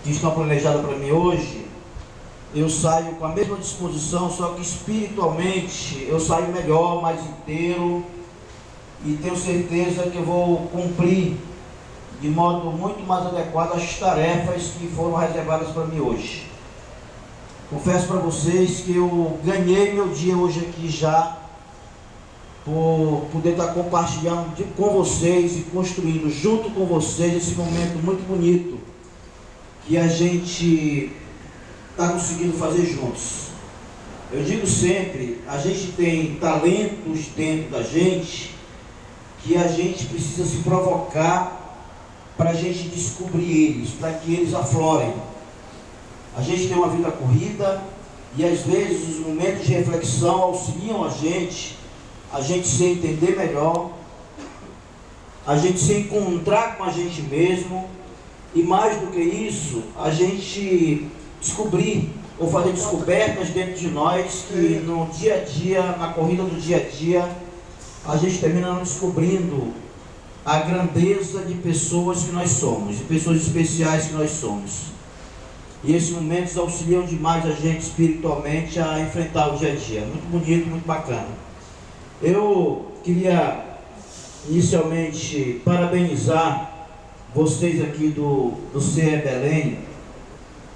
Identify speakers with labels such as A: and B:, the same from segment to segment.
A: que estão planejadas para mim hoje, eu saio com a mesma disposição, só que espiritualmente eu saio melhor, mais inteiro, e tenho certeza que eu vou cumprir de modo muito mais adequado as tarefas que foram reservadas para mim hoje. Confesso para vocês que eu ganhei meu dia hoje aqui já, por poder estar compartilhando com vocês e construindo junto com vocês esse momento muito bonito que a gente está conseguindo fazer juntos. Eu digo sempre, a gente tem talentos dentro da gente que a gente precisa se provocar para a gente descobrir eles, para que eles aflorem. A gente tem uma vida corrida e às vezes os momentos de reflexão auxiliam a gente se entender melhor, a gente se encontrar com a gente mesmo e, mais do que isso, a gente descobrir ou fazer descobertas dentro de nós que no dia a dia, na corrida do dia a dia, a gente termina não descobrindo a grandeza de pessoas que nós somos, de pessoas especiais que nós somos. E esses momentos auxiliam demais a gente espiritualmente a enfrentar o dia a dia. Muito bonito, muito bacana. Eu queria inicialmente parabenizar vocês aqui do CE Belém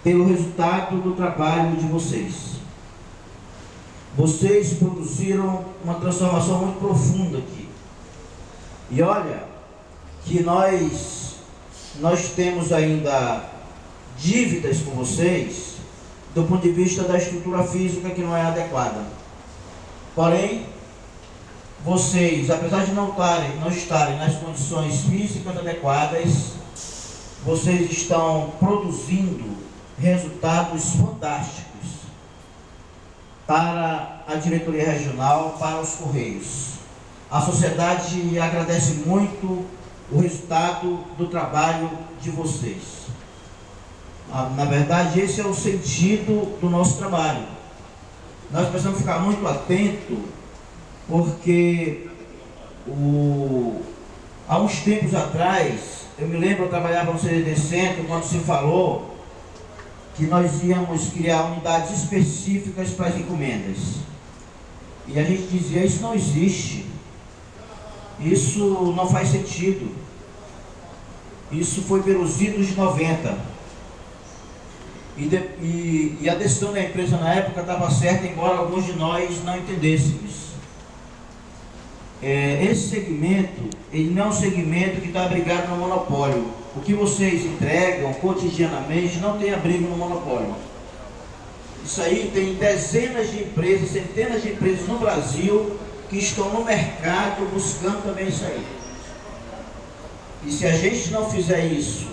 A: pelo resultado do trabalho de vocês. Vocês produziram uma transformação muito profunda aqui. E olha que nós temos ainda dívidas com vocês do ponto de vista da estrutura física que não é adequada. Porém, vocês, apesar de não estarem nas condições físicas adequadas, vocês estão produzindo resultados fantásticos para a diretoria regional, para os Correios. A sociedade agradece muito o resultado do trabalho de vocês. Na verdade, esse é o sentido do nosso trabalho. Nós precisamos ficar muito atentos, porque há uns tempos atrás, eu me lembro, eu trabalhava no CDD Centro, quando se falou que nós íamos criar unidades específicas para as encomendas. E a gente dizia, isso não existe, isso não faz sentido. Isso foi pelos idos de 90. E a decisão da empresa na época estava certa, embora alguns de nós não entendêssemos. Esse segmento, ele não é um segmento que está abrigado no monopólio. O que vocês entregam cotidianamente não tem abrigo no monopólio. Isso aí tem dezenas de empresas, centenas de empresas no Brasil que estão no mercado buscando também isso aí. E se a gente não fizer isso,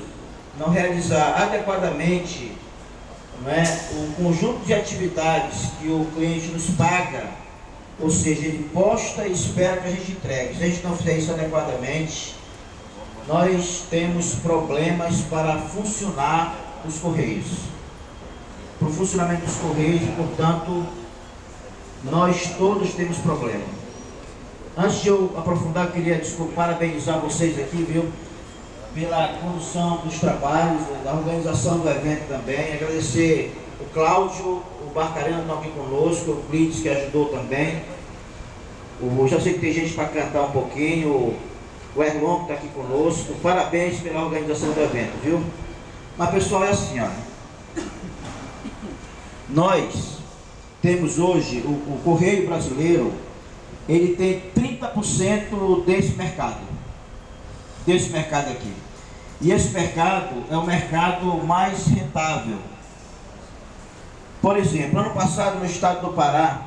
A: não realizar adequadamente, o conjunto de atividades que o cliente nos paga, ou seja, ele posta e espera que a gente entregue. Se a gente não fizer isso adequadamente, nós temos problemas para funcionar os Correios. Para o funcionamento dos Correios, portanto, nós todos temos problema. Antes de eu aprofundar, queria parabenizar vocês aqui, viu? Pela condução dos trabalhos, da organização do evento também. Agradecer o Cláudio, o Barcarena que está aqui conosco, o Blitz que ajudou também. Já sei que tem gente para cantar um pouquinho, o Erlon que está aqui conosco. Parabéns pela organização do evento, viu? Mas pessoal, é assim, ó. Nós temos hoje, o Correio Brasileiro, ele tem 30% desse mercado aqui. E esse mercado é o mercado mais rentável. Por exemplo, ano passado no estado do Pará,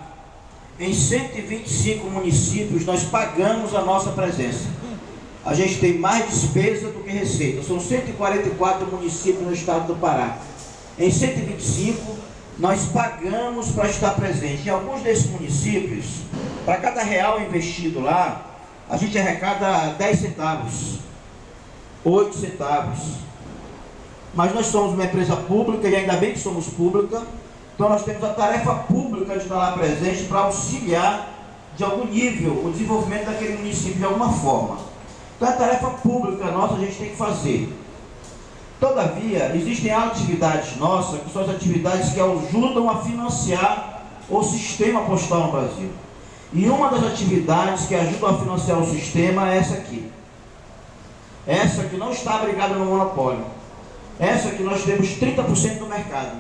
A: em 125 municípios nós pagamos a nossa presença. A gente tem mais despesa do que receita. São 144 municípios no estado do Pará. Em 125 nós pagamos para estar presente. Em alguns desses municípios, para cada real investido lá, a gente arrecada 10 centavos. 8 centavos. Mas nós somos uma empresa pública, e ainda bem que somos pública, então nós temos a tarefa pública de estar lá presente para auxiliar de algum nível o desenvolvimento daquele município de alguma forma. Então é tarefa pública nossa, a gente tem que fazer. Todavia, existem atividades nossas, que são as atividades que ajudam a financiar o sistema postal no Brasil. E uma das atividades que ajudam a financiar o sistema é essa aqui. Essa que não está brigada no monopólio. Essa que nós temos 30% do mercado.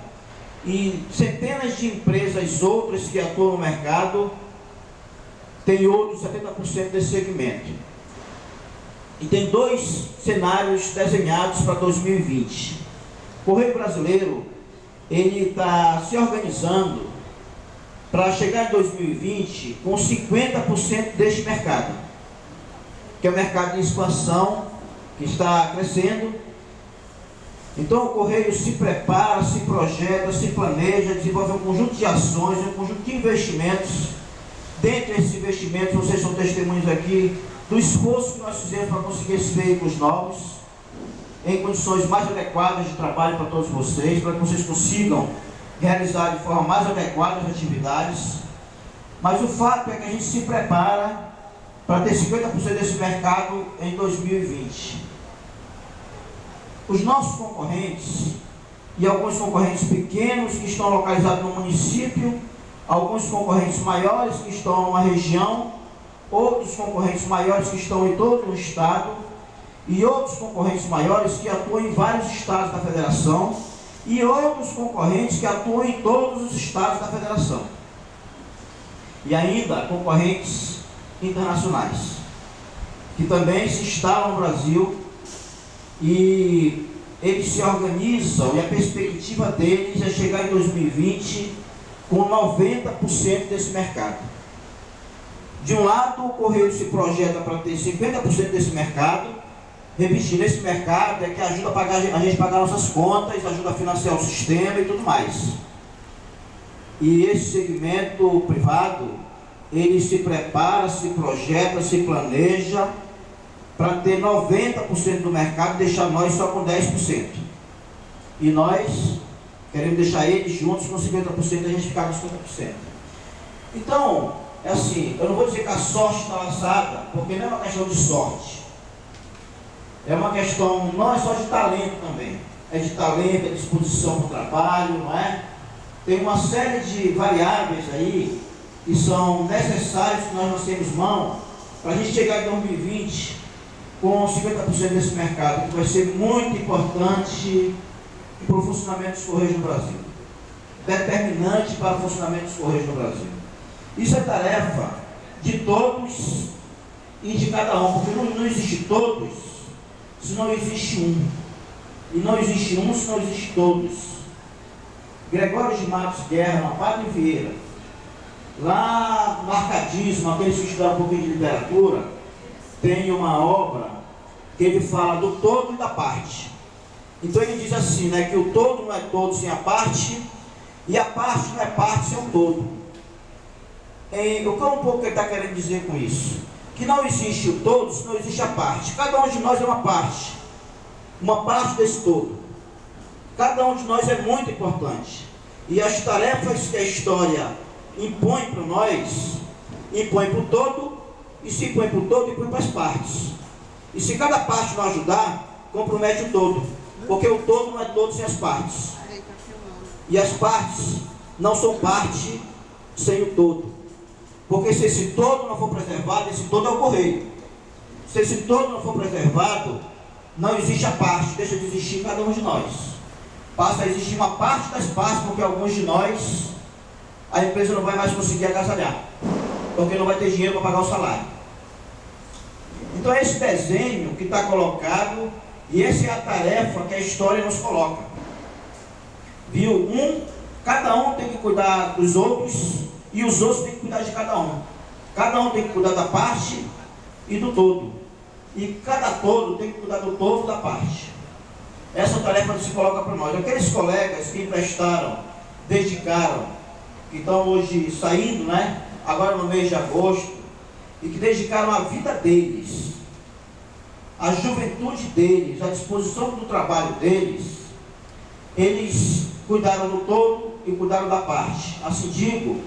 A: E centenas de empresas outras que atuam no mercado têm outros 70% desse segmento. E tem dois cenários desenhados para 2020. O Correio Brasileiro, ele está se organizando para chegar em 2020 com 50% deste mercado, que é o mercado de expansão, que está crescendo. Então o Correio se prepara, se projeta, se planeja, desenvolve um conjunto de ações, um conjunto de investimentos. Dentre esses investimentos, vocês são testemunhos aqui do esforço que nós fizemos para conseguir esses veículos novos, em condições mais adequadas de trabalho para todos vocês, para que vocês consigam realizar de forma mais adequada as atividades. Mas o fato é que a gente se prepara para ter 50% desse mercado em 2020. Os nossos concorrentes, e alguns concorrentes pequenos que estão localizados no município, alguns concorrentes maiores que estão numa região, outros concorrentes maiores que estão em todo o estado, e outros concorrentes maiores que atuam em vários estados da federação, e outros concorrentes que atuam em todos os estados da federação. E ainda concorrentes internacionais, que também se instalam no Brasil, e eles se organizam, e a perspectiva deles é chegar em 2020 com 90% desse mercado. De um lado, o Correio se projeta para ter 50% desse mercado. Repetir, esse mercado é que ajuda a gente a pagar nossas contas, ajuda a financiar o sistema e tudo mais. E esse segmento privado, ele se prepara, se projeta, se planeja para ter 90% do mercado e deixar nós só com 10%. E nós queremos deixar eles juntos com 50% e a gente ficar com 50%. Então, é assim, eu não vou dizer que a sorte está lançada, porque não é uma questão de sorte. É uma questão, não é só de talento também. É de talento, é disposição para o trabalho, não é? Tem uma série de variáveis aí que são necessárias que nós temos mão para a gente chegar em 2020 com 50% desse mercado, que vai ser muito importante para o funcionamento dos Correios no Brasil. Determinante para o funcionamento dos Correios no Brasil. Isso é tarefa de todos e de cada um, porque não existe todos se não existe um. E não existe um se não existe todos. Gregório de Matos Guerra, na Padre Vieira, lá no Arcadismo, aqueles que estudaram um pouquinho de literatura, tem uma obra que ele fala do todo e da parte. Então ele diz assim, né, que o todo não é todo sem a parte, e a parte não é parte sem o todo. Eu quero um pouco o que ele está querendo dizer com isso. Que não existe o todo se não existe a parte. Cada um de nós é uma parte desse todo. Cada um de nós é muito importante. E as tarefas que a história impõe para nós, impõe para o todo, e se impõe para o todo, impõe para as partes. E se cada parte não ajudar, compromete o todo. Porque o todo não é todo sem as partes. E as partes não são parte sem o todo. Porque se esse todo não for preservado, esse todo é o Correio. Se esse todo não for preservado, não existe a parte, deixa de existir cada um de nós. Passa a existir uma parte das partes, porque alguns de nós, a empresa não vai mais conseguir agasalhar, porque não vai ter dinheiro para pagar o salário. Então é esse desenho que está colocado, e essa é a tarefa que a história nos coloca. Viu? Cada um tem que cuidar dos outros, e os outros têm que cuidar de cada um. Cada um tem que cuidar da parte e do todo. E cada todo tem que cuidar do todo e da parte. Essa tarefa se coloca para nós. Aqueles colegas que emprestaram, dedicaram, que estão hoje saindo, né? Agora no mês de agosto, e que dedicaram a vida deles, a juventude deles, a disposição do trabalho deles, eles cuidaram do todo e cuidaram da parte. Assim digo,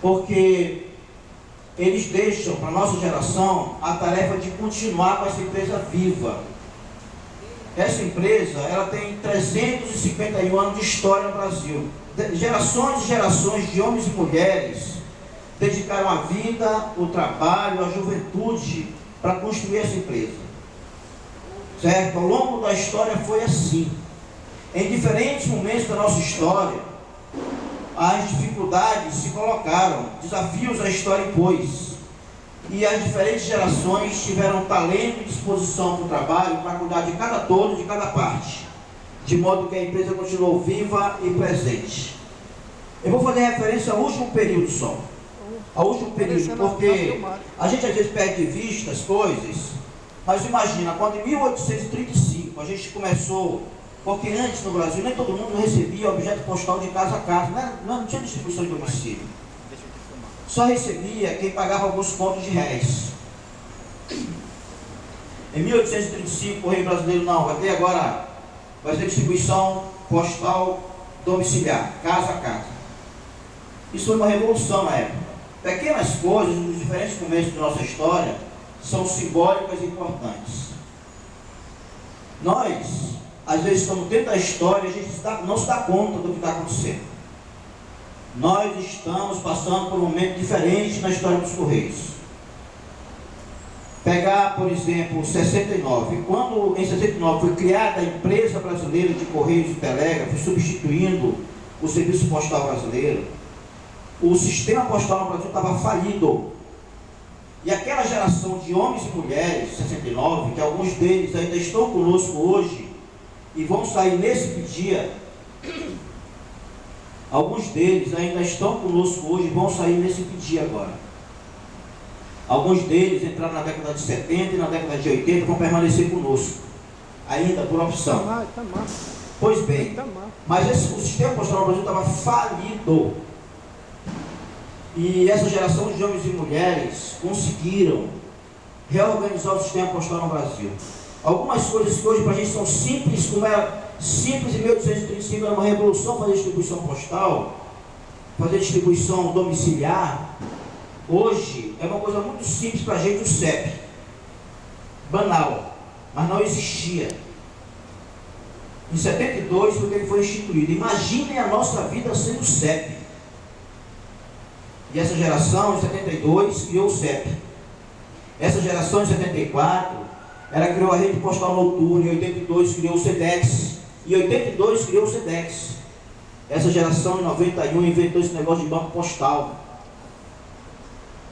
A: porque eles deixam para a nossa geração a tarefa de continuar com essa empresa viva. Essa empresa, ela tem 351 anos de história no Brasil. Gerações e gerações de homens e mulheres dedicaram a vida, o trabalho, a juventude para construir essa empresa. Certo? Ao longo da história foi assim. Em diferentes momentos da nossa história, as dificuldades se colocaram, desafios a história impôs. E as diferentes gerações tiveram talento e disposição para o trabalho, para cuidar de cada todo, de cada parte, de modo que a empresa continuou viva e presente. Eu vou fazer referência ao último período só. Ao último período, porque a gente às vezes perde de vista as coisas, mas imagina, quando em 1835 a gente começou, porque antes no Brasil nem todo mundo recebia objeto postal de casa a casa, né? Não tinha distribuição de domicílio. Só recebia quem pagava alguns contos de réis. Em 1835, o Correio Brasileiro não, vai ter agora, vai ter distribuição postal domiciliar, casa a casa. Isso foi uma revolução na época. Pequenas coisas, nos diferentes momentos da nossa história, são simbólicas e importantes. Nós, às vezes, estamos dentro da história, a gente não se dá conta do que está acontecendo. Nós estamos passando por um momento diferente na história dos Correios. Pegar, por exemplo, 69. Quando em 69 foi criada a Empresa Brasileira de Correios e Telégrafos, substituindo o Serviço Postal Brasileiro, o sistema postal no Brasil estava falido. E aquela geração de homens e mulheres, 69, que alguns deles ainda estão conosco hoje e vão sair nesse dia, alguns deles ainda estão conosco hoje e vão sair nesse dia agora. Alguns deles entraram na década de 70 e na década de 80 vão permanecer conosco, ainda por opção. Pois bem, mas o sistema postal no Brasil estava falido. E essa geração de homens e mulheres conseguiram reorganizar o sistema postal no Brasil. Algumas coisas que hoje para a gente são simples, como era simples em 1835, era uma revolução fazer distribuição postal, fazer distribuição domiciliar. Hoje é uma coisa muito simples para a gente, o CEP. Banal, mas não existia. Em 72 foi que ele foi instituído. Imaginem a nossa vida sem o CEP. E essa geração, em 72, criou o CEP. Essa geração, em 74, ela criou a rede postal noturna. Em 82, criou o SEDEX. Em 82, criou o SEDEX. Essa geração, em 91, inventou esse negócio de banco postal.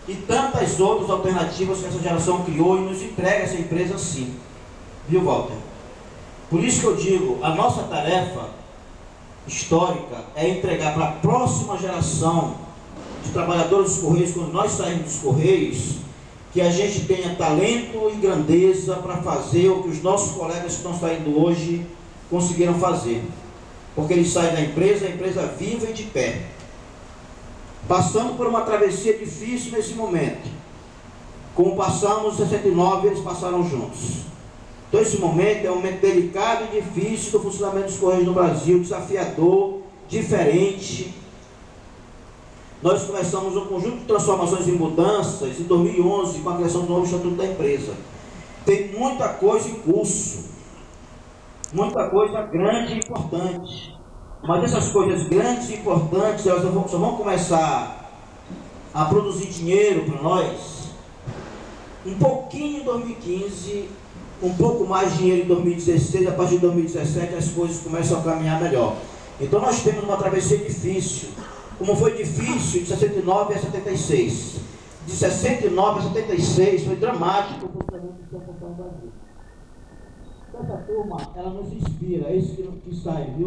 A: E tantas outras alternativas que essa geração criou e nos entrega essa empresa assim. Viu, Walter? Por isso que eu digo, a nossa tarefa histórica é entregar para a próxima geração de trabalhadores dos Correios, quando nós saímos dos Correios, que a gente tenha talento e grandeza para fazer o que os nossos colegas que estão saindo hoje conseguiram fazer. Porque eles saem da empresa, a empresa viva e de pé. Passando por uma travessia difícil nesse momento. Como passamos em 69, eles passaram juntos. Então esse momento é um momento delicado e difícil do funcionamento dos Correios no Brasil, desafiador, diferente. Nós começamos um conjunto de transformações e mudanças em 2011 com a criação do novo Estatuto da Empresa. Tem muita coisa em curso, muita coisa grande e importante. Mas essas coisas grandes e importantes, elas só vão começar a produzir dinheiro para nós um pouquinho em 2015, um pouco mais de dinheiro em 2016, a partir de 2017 as coisas começam a caminhar melhor. Então nós temos uma travessia difícil. Como foi difícil de 69 a 76. De 69 a 76 foi dramático o funcionamento do sistema postal no Brasil. Essa turma, ela nos inspira, é isso que sai, viu?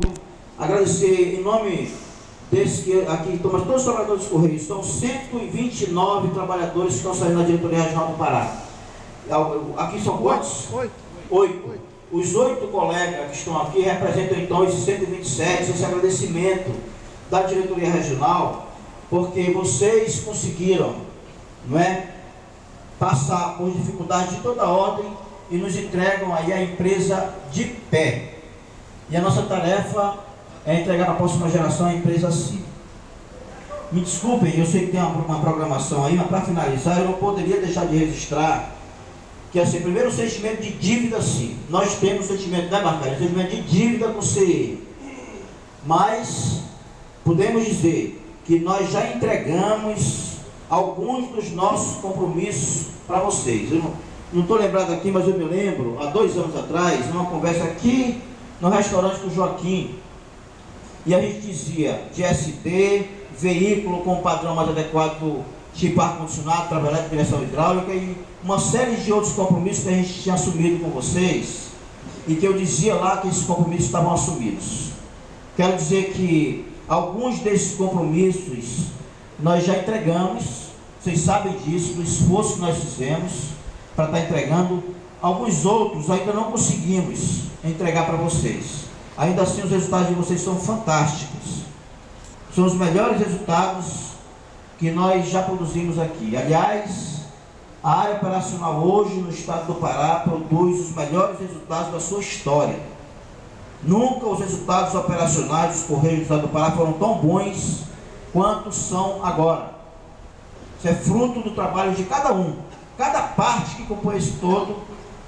A: Agradecer em nome desse que aqui estão, todos os trabalhadores dos Correios, são 129 trabalhadores que estão saindo da diretoria regional do Pará. Aqui são quantos? 8. Os 8 colegas que estão aqui representam então esses 127, esse agradecimento da diretoria regional, porque vocês conseguiram, não é, passar por dificuldades de toda ordem e nos entregam aí a empresa de pé. E a nossa tarefa é entregar para a próxima geração a empresa assim. Me desculpem, eu sei que tem uma programação aí, mas para finalizar, eu não poderia deixar de registrar que assim, primeiro o sentimento de dívida, sim. Nós temos o sentimento, né, Marcarena? Sentimento de dívida com o CE. Mas podemos dizer que nós já entregamos alguns dos nossos compromissos para vocês. Eu não estou lembrado aqui, mas eu me lembro, há 2 anos atrás, numa conversa aqui no restaurante do Joaquim, e a gente dizia de SD, veículo com padrão mais adequado, tipo ar-condicionado, trabalhar de direção hidráulica e uma série de outros compromissos que a gente tinha assumido com vocês, e que eu dizia lá que esses compromissos estavam assumidos. Quero dizer que alguns desses compromissos nós já entregamos, vocês sabem disso, do esforço que nós fizemos para estar entregando. Alguns outros ainda não conseguimos entregar para vocês. Ainda assim, os resultados de vocês são fantásticos. São os melhores resultados que nós já produzimos aqui. Aliás, a área operacional hoje no estado do Pará produz os melhores resultados da sua história. Nunca os resultados operacionais dos Correios do estado do Pará foram tão bons quanto são agora. Isso é fruto do trabalho de cada um, cada parte que compõe esse todo,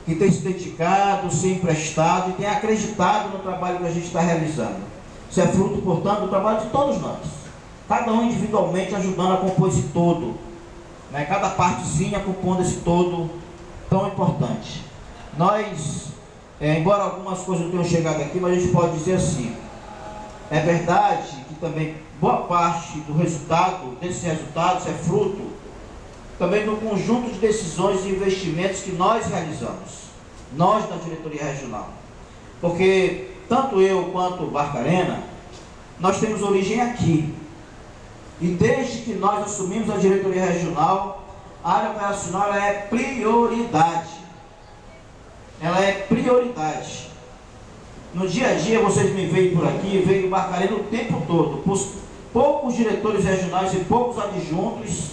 A: que tem se dedicado, se emprestado e tem acreditado no trabalho que a gente está realizando. Isso é fruto, portanto, do trabalho de todos nós, cada um individualmente ajudando a compor esse todo, né? Cada partezinha compondo esse todo tão importante. Nós, embora algumas coisas não tenham chegado aqui, mas a gente pode dizer assim, é verdade que também boa parte do resultado, desses resultados, é fruto também do conjunto de decisões e investimentos que nós realizamos, nós da diretoria regional. Porque tanto eu quanto o Barcarena, nós temos origem aqui. E desde que nós assumimos a diretoria regional, a área operacional é prioridade. Ela é prioridade. No dia a dia, vocês me veem por aqui, veem o Barcarena o tempo todo. Poucos diretores regionais e poucos adjuntos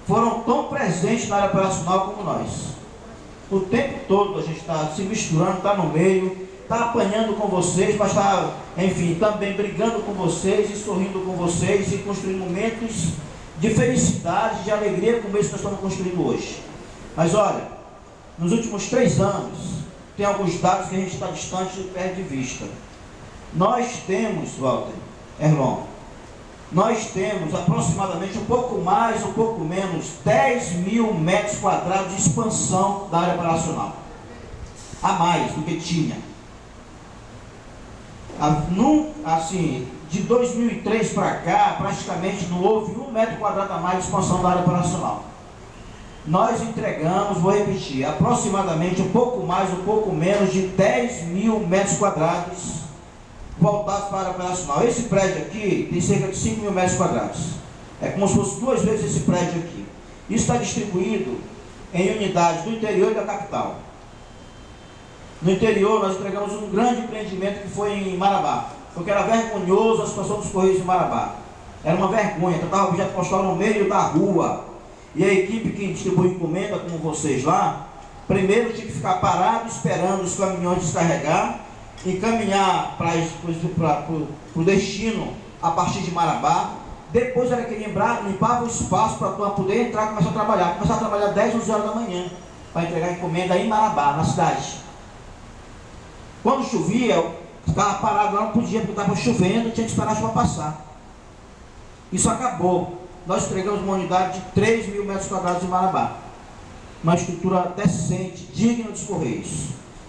A: foram tão presentes na área operacional como nós. O tempo todo a gente está se misturando, está no meio, está apanhando com vocês, mas está, enfim, também brigando com vocês e sorrindo com vocês e construindo momentos de felicidade, de alegria como esse que nós estamos construindo hoje. Mas olha, nos últimos 3 anos, tem alguns dados que a gente está distante e perde de vista. Nós temos, Walter, Erlon, nós temos aproximadamente um pouco mais, um pouco menos, 10 mil metros quadrados de expansão da área operacional. A mais do que tinha. Assim, de 2003 para cá, praticamente não houve 1 metro quadrado a mais de expansão da área operacional. Nós entregamos, vou repetir, aproximadamente um pouco mais, um pouco menos de 10 mil metros quadrados voltados para a área operacional. Esse prédio aqui tem cerca de 5 mil metros quadrados. É como se fosse 2 vezes esse prédio aqui. Isso está distribuído em unidades do interior e da capital. No interior, nós entregamos um grande empreendimento que foi em Marabá, porque era vergonhoso a situação dos Correios de Marabá. Era uma vergonha, tratava o objeto postal no meio da rua. E a equipe que distribui encomenda, como vocês lá, primeiro tinha que ficar parado esperando os caminhões descarregar e caminhar para o destino a partir de Marabá. Depois era que limpava o espaço para poder entrar e começar a trabalhar. Começava a trabalhar 10, 11 horas da manhã para entregar a encomenda em Marabá, na cidade. Quando chovia, ficava parado lá, não podia, porque estava chovendo, tinha que esperar a chuva passar. Isso acabou. Nós entregamos uma unidade de 3 mil metros quadrados em Marabá. Uma estrutura decente, digna dos Correios.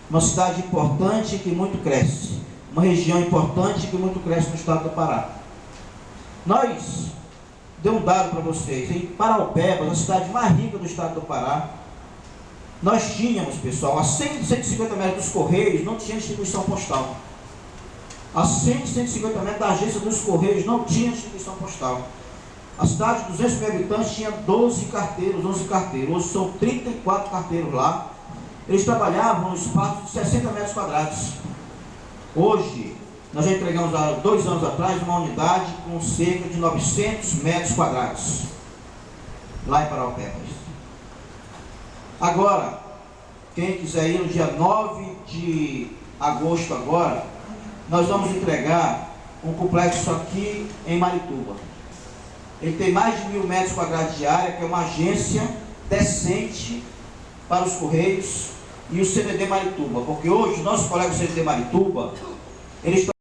A: Uma cidade importante que muito cresce. Uma região importante que muito cresce no estado do Pará. Nós, dei um dado para vocês, em Paraupebas, a cidade mais rica do estado do Pará, nós tínhamos, pessoal, a 100, 150 metros dos Correios não tinha distribuição postal. A 100, 150 metros da agência dos Correios não tinha distribuição postal. A cidade de 200 mil habitantes tinha 12 carteiros, 11 carteiros. Hoje são 34 carteiros lá. Eles trabalhavam no espaço de 60 metros quadrados. Hoje, nós já entregamos há 2 anos atrás uma unidade com cerca de 900 metros quadrados. Lá em Paraupebas. Agora, quem quiser ir no dia 9 de agosto agora, nós vamos entregar um complexo aqui em Marituba. Ele tem mais de 1.000 metros quadrados de área, que é uma agência decente, para os Correios e o CDD Marituba, porque hoje nossos colegas do CDD Marituba, eles estão